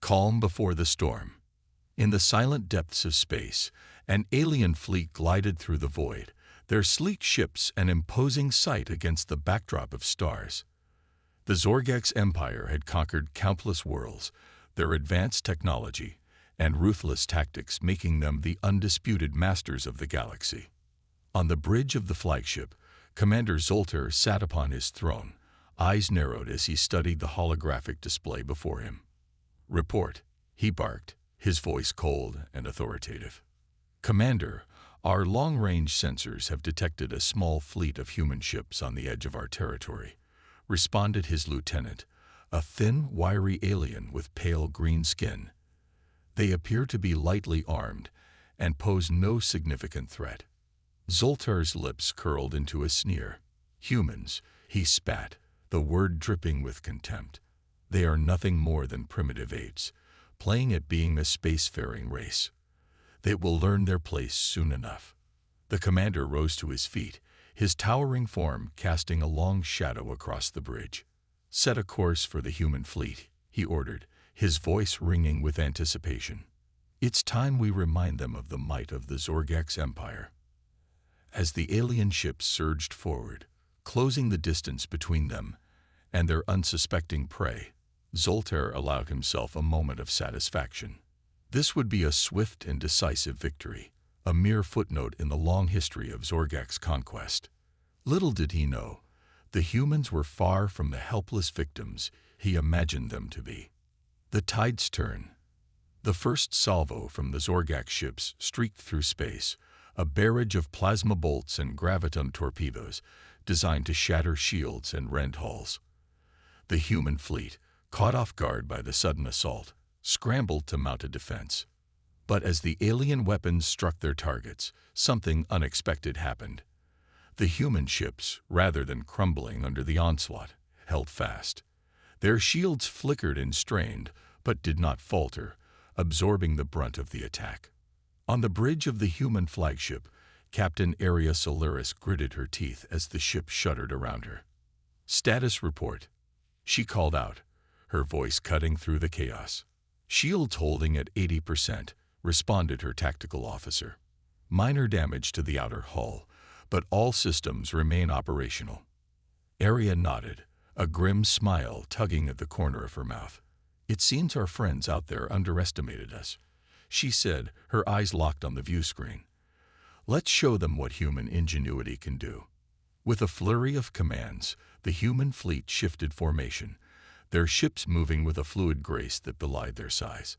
Calm before the storm. In the silent depths of space, an alien fleet glided through the void, their sleek ships an imposing sight against the backdrop of stars. The Zorgax Empire had conquered countless worlds, their advanced technology and ruthless tactics making them the undisputed masters of the galaxy. On the bridge of the flagship, Commander Zoltar sat upon his throne, eyes narrowed as he studied the holographic display before him. "Report," he barked, his voice cold and authoritative. "Commander, our long-range sensors have detected a small fleet of human ships on the edge of our territory," responded his lieutenant, a thin, wiry alien with pale green skin. "They appear to be lightly armed and pose no significant threat." Zoltar's lips curled into a sneer. "Humans," he spat, the word dripping with contempt. "They are nothing more than primitive apes, playing at being a spacefaring race. They will learn their place soon enough." The commander rose to his feet, his towering form casting a long shadow across the bridge. "Set a course for the human fleet," he ordered, his voice ringing with anticipation. "It's time we remind them of the might of the Zorgax Empire." As the alien ships surged forward, closing the distance between them and their unsuspecting prey, Zoltar allowed himself a moment of satisfaction. This would be a swift and decisive victory, a mere footnote in the long history of Zorgax conquest. Little did he know, the humans were far from the helpless victims he imagined them to be. The tides turn. The first salvo from the Zorgax ships streaked through space, a barrage of plasma bolts and graviton torpedoes designed to shatter shields and rend hulls. The human fleet, caught off guard by the sudden assault, scrambled to mount a defense. But as the alien weapons struck their targets, something unexpected happened. The human ships, rather than crumbling under the onslaught, held fast. Their shields flickered and strained, but did not falter, absorbing the brunt of the attack. On the bridge of the human flagship, Captain Aria Solaris gritted her teeth as the ship shuddered around her. "Status report," she called out, her voice cutting through the chaos. "Shields holding at 80%, responded her tactical officer. "Minor damage to the outer hull, but all systems remain operational." Aria nodded, a grim smile tugging at the corner of her mouth. "It seems our friends out there underestimated us," she said, her eyes locked on the view screen. "Let's show them what human ingenuity can do." With a flurry of commands, the human fleet shifted formation, their ships moving with a fluid grace that belied their size.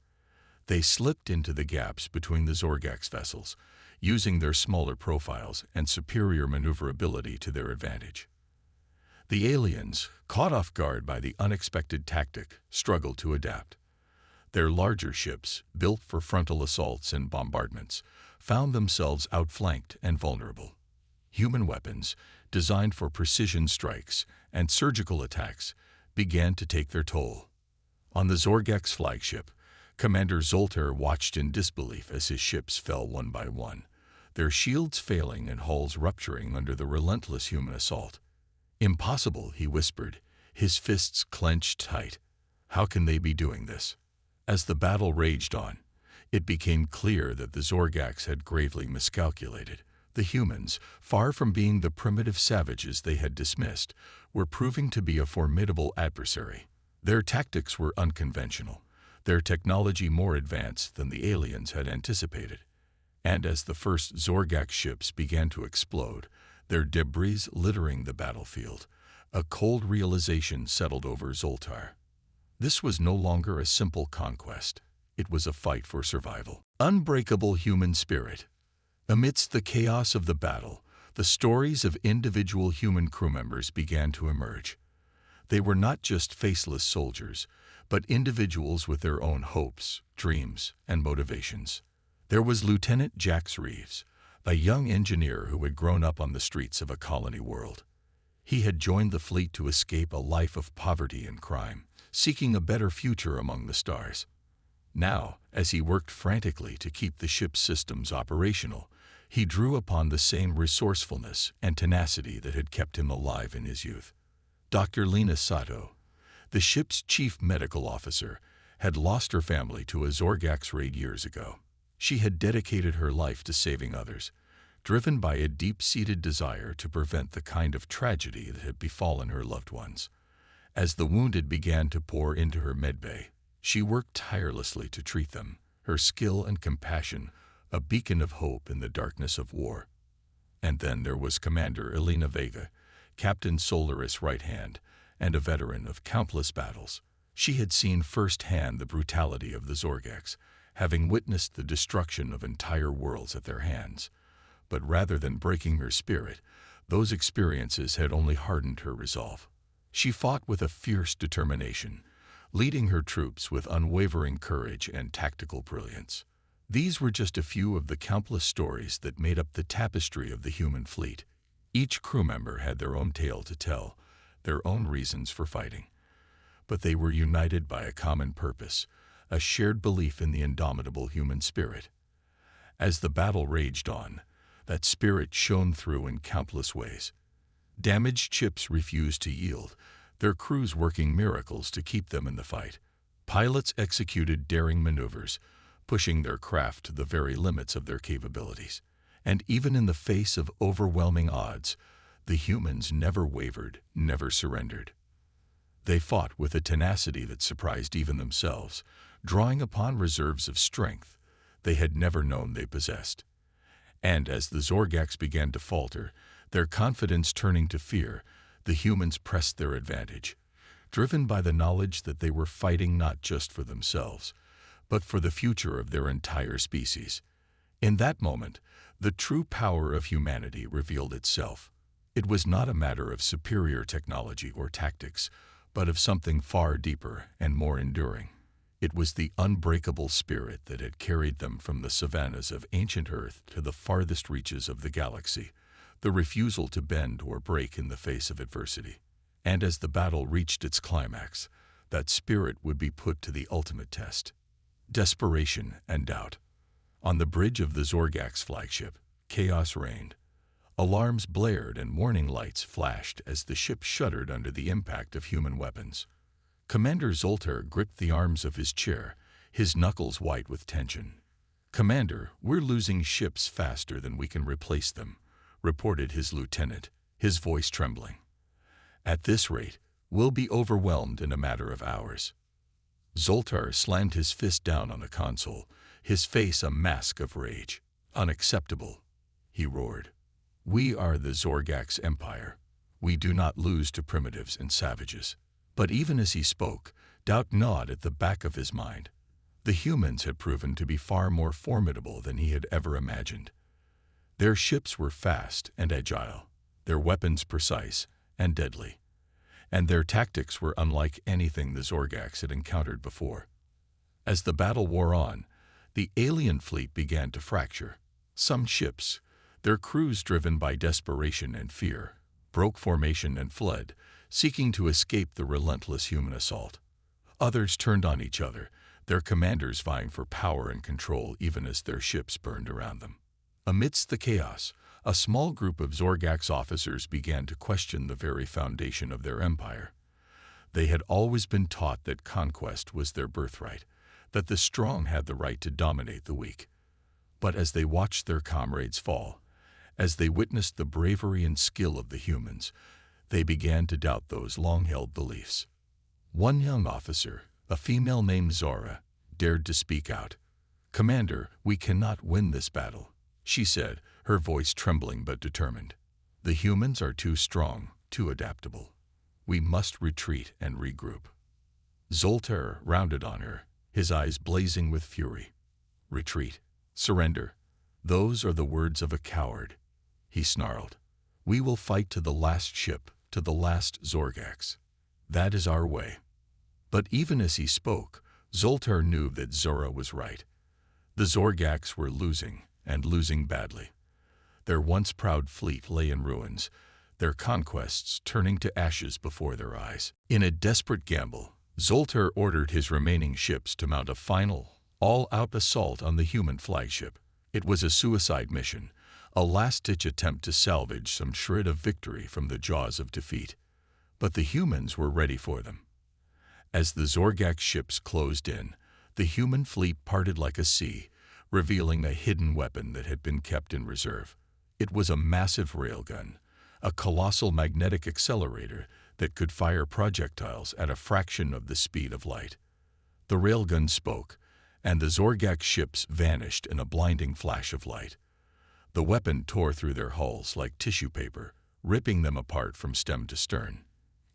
They slipped into the gaps between the Zorgax vessels, using their smaller profiles and superior maneuverability to their advantage. The aliens, caught off guard by the unexpected tactic, struggled to adapt. Their larger ships, built for frontal assaults and bombardments, found themselves outflanked and vulnerable. Human weapons, designed for precision strikes and surgical attacks, began to take their toll. On the Zorgax flagship, Commander Zoltar watched in disbelief as his ships fell one by one, their shields failing and hulls rupturing under the relentless human assault. "Impossible," he whispered, his fists clenched tight. "How can they be doing this?" As the battle raged on, it became clear that the Zorgax had gravely miscalculated. The humans, far from being the primitive savages they had dismissed, were proving to be a formidable adversary. Their tactics were unconventional, their technology more advanced than the aliens had anticipated. And as the first Zorgax ships began to explode, their debris littering the battlefield, a cold realization settled over Zoltar. This was no longer a simple conquest. It was a fight for survival. Unbreakable human spirit. Amidst the chaos of the battle, the stories of individual human crew members began to emerge. They were not just faceless soldiers, but individuals with their own hopes, dreams, and motivations. There was Lieutenant Jax Reeves, a young engineer who had grown up on the streets of a colony world. He had joined the fleet to escape a life of poverty and crime, seeking a better future among the stars. Now, as he worked frantically to keep the ship's systems operational, he drew upon the same resourcefulness and tenacity that had kept him alive in his youth. Dr. Lena Sato, the ship's chief medical officer, had lost her family to a Zorgax raid years ago. She had dedicated her life to saving others, driven by a deep-seated desire to prevent the kind of tragedy that had befallen her loved ones. As the wounded began to pour into her medbay, she worked tirelessly to treat them, her skill and compassion a beacon of hope in the darkness of war. And then there was Commander Elena Vega, Captain Solaris' right hand, and a veteran of countless battles. She had seen firsthand the brutality of the Zorgax, having witnessed the destruction of entire worlds at their hands. But rather than breaking her spirit, those experiences had only hardened her resolve. She fought with a fierce determination, leading her troops with unwavering courage and tactical brilliance. These were just a few of the countless stories that made up the tapestry of the human fleet. Each crew member had their own tale to tell, their own reasons for fighting. But they were united by a common purpose, a shared belief in the indomitable human spirit. As the battle raged on, that spirit shone through in countless ways. Damaged ships refused to yield, their crews working miracles to keep them in the fight. Pilots executed daring maneuvers, pushing their craft to the very limits of their capabilities. And even in the face of overwhelming odds, the humans never wavered, never surrendered. They fought with a tenacity that surprised even themselves, drawing upon reserves of strength they had never known they possessed. And as the Zorgax began to falter, their confidence turning to fear, the humans pressed their advantage, driven by the knowledge that they were fighting not just for themselves, but for the future of their entire species. In that moment, the true power of humanity revealed itself. It was not a matter of superior technology or tactics, but of something far deeper and more enduring. It was the unbreakable spirit that had carried them from the savannas of ancient Earth to the farthest reaches of the galaxy, the refusal to bend or break in the face of adversity. And as the battle reached its climax, that spirit would be put to the ultimate test. Desperation and doubt. On the bridge of the Zorgax flagship, chaos reigned. Alarms blared and warning lights flashed as the ship shuddered under the impact of human weapons. Commander Zoltar gripped the arms of his chair, his knuckles white with tension. "Commander, we're losing ships faster than we can replace them," reported his lieutenant, his voice trembling. "At this rate, we'll be overwhelmed in a matter of hours." Zoltar slammed his fist down on the console, his face a mask of rage. "Unacceptable," he roared. "We are the Zorgax Empire. We do not lose to primitives and savages." But even as he spoke, doubt gnawed at the back of his mind. The humans had proven to be far more formidable than he had ever imagined. Their ships were fast and agile, their weapons precise and deadly, and their tactics were unlike anything the Zorgax had encountered before. As the battle wore on, the alien fleet began to fracture. Some ships, their crews driven by desperation and fear, broke formation and fled, seeking to escape the relentless human assault. Others turned on each other, their commanders vying for power and control even as their ships burned around them. Amidst the chaos, a small group of Zorgax officers began to question the very foundation of their empire. They had always been taught that conquest was their birthright, that the strong had the right to dominate the weak. But as they watched their comrades fall, as they witnessed the bravery and skill of the humans, they began to doubt those long-held beliefs. One young officer, a female named Zora, dared to speak out. "Commander, we cannot win this battle," she said, her voice trembling but determined. "The humans are too strong, too adaptable. We must retreat and regroup." Zoltar rounded on her, his eyes blazing with fury. "Retreat, surrender. Those are the words of a coward," he snarled. "We will fight to the last ship, to the last Zorgax. That is our way." But even as he spoke, Zoltar knew that Zora was right. The Zorgax were losing, and losing badly. Their once proud fleet lay in ruins, their conquests turning to ashes before their eyes. In a desperate gamble, Zoltar ordered his remaining ships to mount a final, all-out assault on the human flagship. It was a suicide mission, a last-ditch attempt to salvage some shred of victory from the jaws of defeat. But the humans were ready for them. As the Zorgax ships closed in, The human fleet parted like a sea, revealing a hidden weapon that had been kept in reserve. It was a massive railgun, a colossal magnetic accelerator that could fire projectiles at a fraction of the speed of light. The railgun spoke, and the Zorgak ships vanished in a blinding flash of light. The weapon tore through their hulls like tissue paper, ripping them apart from stem to stern.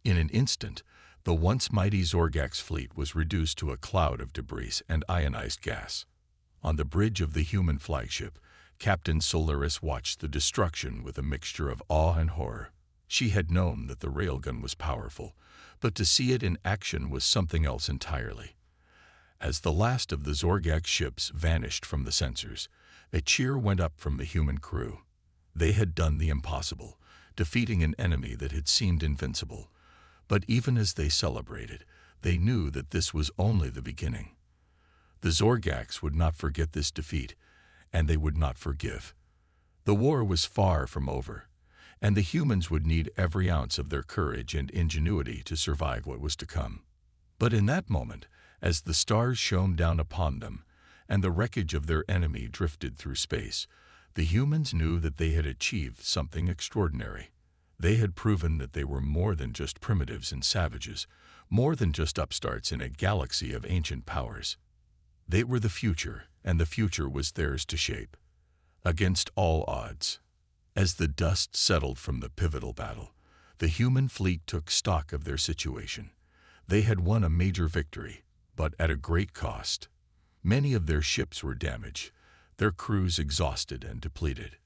In an instant, the once mighty Zorgak's fleet was reduced to a cloud of debris and ionized gas. On the bridge of the human flagship, Captain Solaris watched the destruction with a mixture of awe and horror. She had known that the railgun was powerful, but to see it in action was something else entirely. As the last of the Zorgak ships vanished from the sensors, a cheer went up from the human crew. They had done the impossible, defeating an enemy that had seemed invincible. But even as they celebrated, they knew that this was only the beginning. The Zorgaks would not forget this defeat, and they would not forgive. The war was far from over, and the humans would need every ounce of their courage and ingenuity to survive what was to come. But in that moment, as the stars shone down upon them, and the wreckage of their enemy drifted through space, the humans knew that they had achieved something extraordinary. They had proven that they were more than just primitives and savages, more than just upstarts in a galaxy of ancient powers. They were the future, and the future was theirs to shape. Against all odds. As the dust settled from the pivotal battle, the human fleet took stock of their situation. They had won a major victory, but at a great cost. Many of their ships were damaged, their crews exhausted and depleted.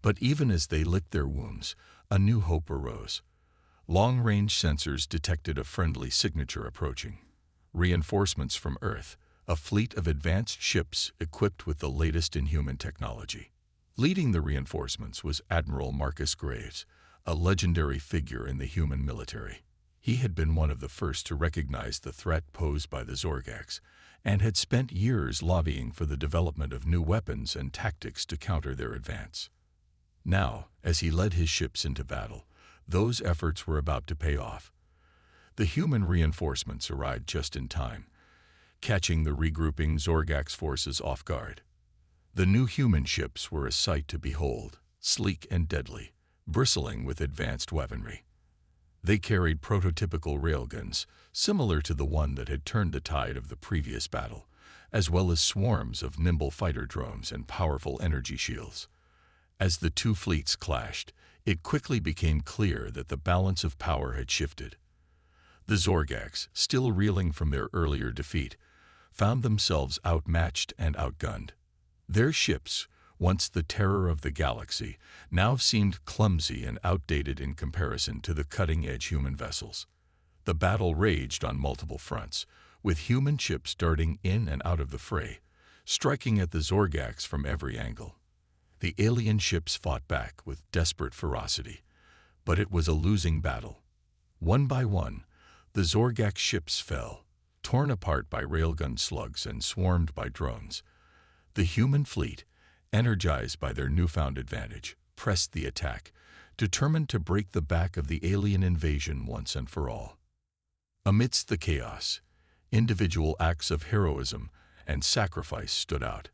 But even as they licked their wounds, a new hope arose. Long-range sensors detected a friendly signature approaching. Reinforcements from Earth, a fleet of advanced ships equipped with the latest in human technology. Leading the reinforcements was Admiral Marcus Graves, a legendary figure in the human military. He had been one of the first to recognize the threat posed by the Zorgaks, and had spent years lobbying for the development of new weapons and tactics to counter their advance. Now, as he led his ships into battle, those efforts were about to pay off. The human reinforcements arrived just in time, catching the regrouping Zorgak's forces off guard. The new human ships were a sight to behold, sleek and deadly, bristling with advanced weaponry. They carried prototypical railguns, similar to the one that had turned the tide of the previous battle, as well as swarms of nimble fighter drones and powerful energy shields. As the two fleets clashed, it quickly became clear that the balance of power had shifted. The Zorgaks, still reeling from their earlier defeat, found themselves outmatched and outgunned. Their ships, once the terror of the galaxy, now seemed clumsy and outdated in comparison to the cutting-edge human vessels. The battle raged on multiple fronts, with human ships darting in and out of the fray, striking at the Zorgaks from every angle. The alien ships fought back with desperate ferocity, but it was a losing battle. One by one, the Zorgak ships fell, torn apart by railgun slugs and swarmed by drones. The human fleet, energized by their newfound advantage, pressed the attack, determined to break the back of the alien invasion once and for all. Amidst the chaos, individual acts of heroism and sacrifice stood out.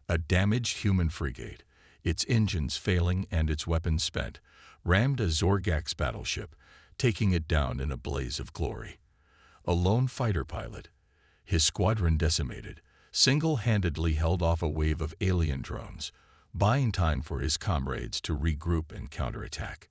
A damaged human frigate, its engines failing and its weapons spent, rammed a Zorgak's battleship, taking it down in a blaze of glory. A lone fighter pilot, his squadron decimated, single-handedly held off a wave of alien drones, buying time for his comrades to regroup and counterattack.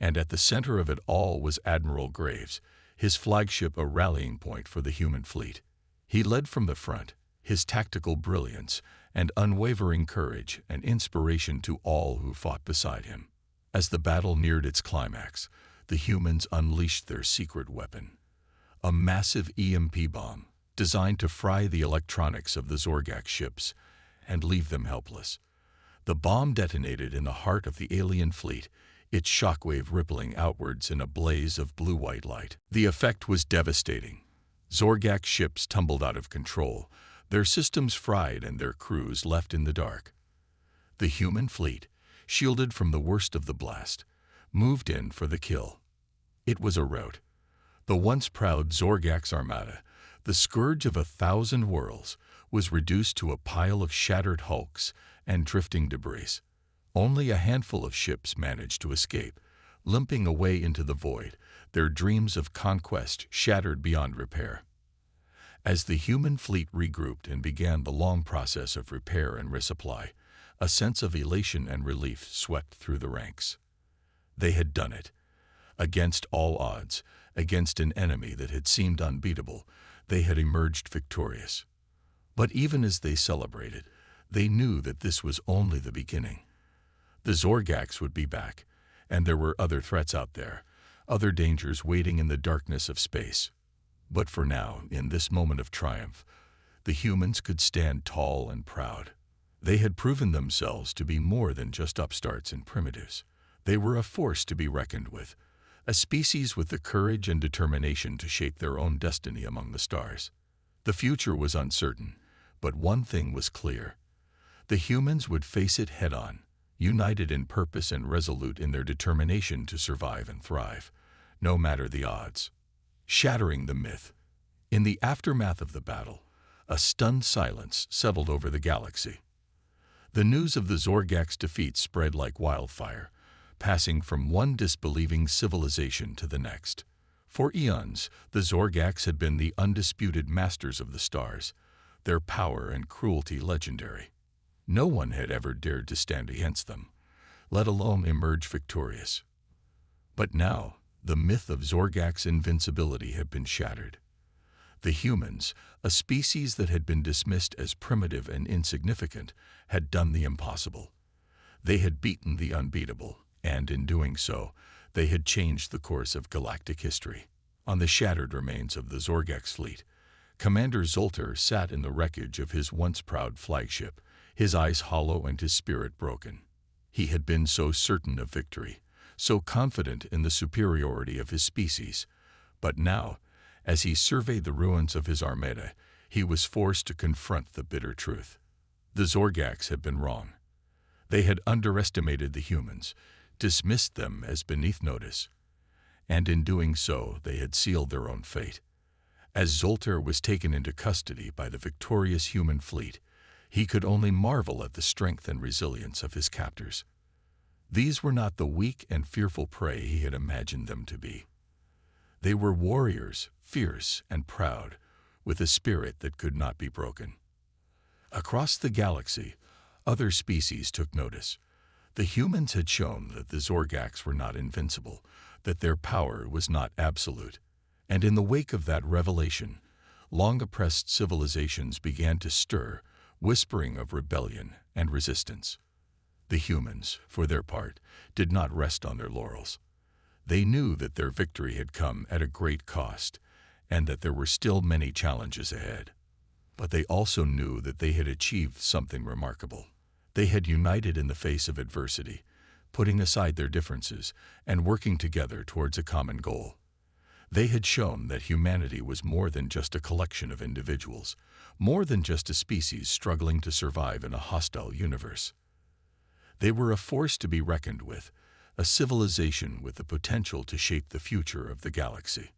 And at the center of it all was Admiral Graves, his flagship a rallying point for the human fleet. He led from the front, his tactical brilliance and unwavering courage an inspiration to all who fought beside him. As the battle neared its climax, the humans unleashed their secret weapon, a massive EMP bomb designed to fry the electronics of the Zorgak ships and leave them helpless. The bomb detonated in the heart of the alien fleet, its shockwave rippling outwards in a blaze of blue-white light. The effect was devastating. Zorgak ships tumbled out of control, their systems fried and their crews left in the dark. The human fleet, shielded from the worst of the blast, moved in for the kill. It was a rout. The once proud Zorgak's armada, The scourge of 1,000 worlds was reduced to a pile of shattered hulks and drifting debris. Only a handful of ships managed to escape, limping away into the void, their dreams of conquest shattered beyond repair. As the human fleet regrouped and began the long process of repair and resupply, a sense of elation and relief swept through the ranks. They had done it. Against all odds, against an enemy that had seemed unbeatable, they had emerged victorious. But even as they celebrated, they knew that this was only the beginning. The Zorgax would be back, and there were other threats out there, other dangers waiting in the darkness of space. But for now, in this moment of triumph, the humans could stand tall and proud. They had proven themselves to be more than just upstarts and primitives. They were a force to be reckoned with, a species with the courage and determination to shape their own destiny among the stars. The future was uncertain, but one thing was clear. The humans would face it head-on, united in purpose and resolute in their determination to survive and thrive, no matter the odds. Shattering the myth. In the aftermath of the battle, a stunned silence settled over the galaxy. The news of the Zorgax defeat spread like wildfire, passing from one disbelieving civilization to the next. For eons, the Zorgax had been the undisputed masters of the stars, their power and cruelty legendary. No one had ever dared to stand against them, let alone emerge victorious. But now, the myth of Zorgax invincibility had been shattered. The humans, a species that had been dismissed as primitive and insignificant, had done the impossible. They had beaten the unbeatable, and in doing so, they had changed the course of galactic history. On the shattered remains of the Zorgax fleet, Commander Zoltar sat in the wreckage of his once proud flagship, his eyes hollow and his spirit broken. He had been so certain of victory, so confident in the superiority of his species, but now, as he surveyed the ruins of his armada, he was forced to confront the bitter truth. The Zorgax had been wrong. They had underestimated the humans, dismissed them as beneath notice, and in doing so they had sealed their own fate. As Zoltar was taken into custody by the victorious human fleet, he could only marvel at the strength and resilience of his captors. These were not the weak and fearful prey he had imagined them to be. They were warriors, fierce and proud, with a spirit that could not be broken. Across the galaxy, other species took notice. The humans had shown that the Zorgax were not invincible, that their power was not absolute. And in the wake of that revelation, long-oppressed civilizations began to stir, whispering of rebellion and resistance. The humans, for their part, did not rest on their laurels. They knew that their victory had come at a great cost, and that there were still many challenges ahead. But they also knew that they had achieved something remarkable. They had united in the face of adversity, putting aside their differences and working together towards a common goal. They had shown that humanity was more than just a collection of individuals, more than just a species struggling to survive in a hostile universe. They were a force to be reckoned with, a civilization with the potential to shape the future of the galaxy.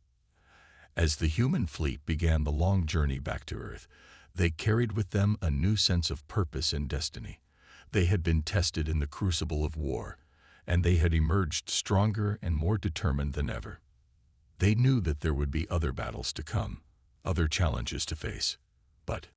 As the human fleet began the long journey back to Earth, they carried with them a new sense of purpose and destiny. They had been tested in the crucible of war, and they had emerged stronger and more determined than ever. They knew that there would be other battles to come, other challenges to face. But